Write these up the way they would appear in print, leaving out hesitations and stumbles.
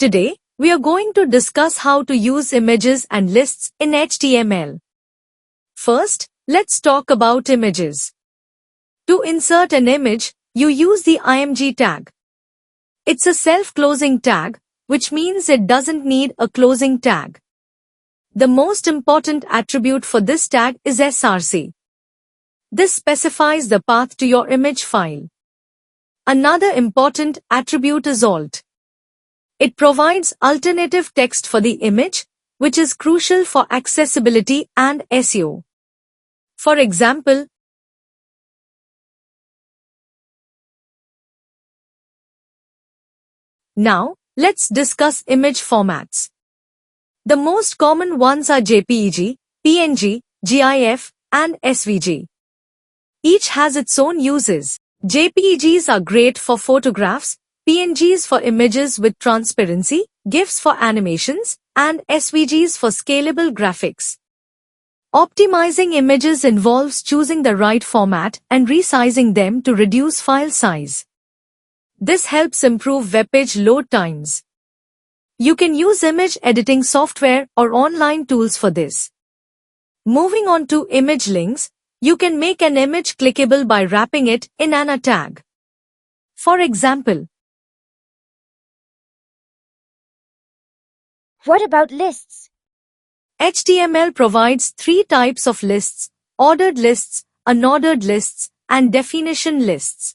Today, we are going to discuss how to use images and lists in HTML. First, let's talk about images. To insert an image, you use the img tag. It's a self-closing tag, which means it doesn't need a closing tag. The most important attribute for this tag is src. This specifies the path to your image file. Another important attribute is alt. It provides alternative text for the image, which is crucial for accessibility and SEO. For example, now, let's discuss image formats. The most common ones are JPEG, PNG, GIF, and SVG. Each has its own uses. JPEGs are great for photographs, PNGs for images with transparency, GIFs for animations, and SVGs for scalable graphics. Optimizing images involves choosing the right format and resizing them to reduce file size. This helps improve webpage load times. You can use image editing software or online tools for this. Moving on to image links, you can make an image clickable by wrapping it in an tag. For example, what about lists? HTML provides three types of lists: ordered lists, unordered lists, and definition lists.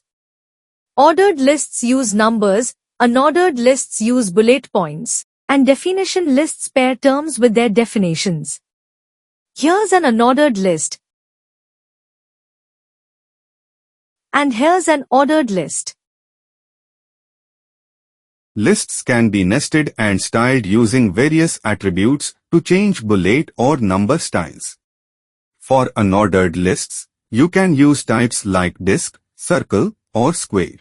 Ordered lists use numbers, unordered lists use bullet points, and definition lists pair terms with their definitions. Here's an unordered list, and here's an ordered list. Lists can be nested and styled using various attributes to change bullet or number styles. For unordered lists, you can use types like disk, circle, or square.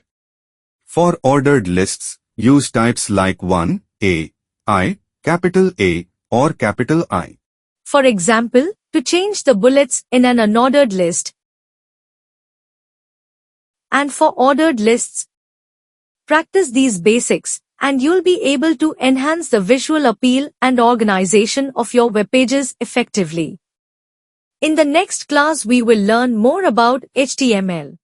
For ordered lists, use types like 1, A, I, capital A, or capital I. For example, to change the bullets in an unordered list, and for ordered lists, practice these basics, and you'll be able to enhance the visual appeal and organization of your web pages effectively. In the next class, we will learn more about HTML.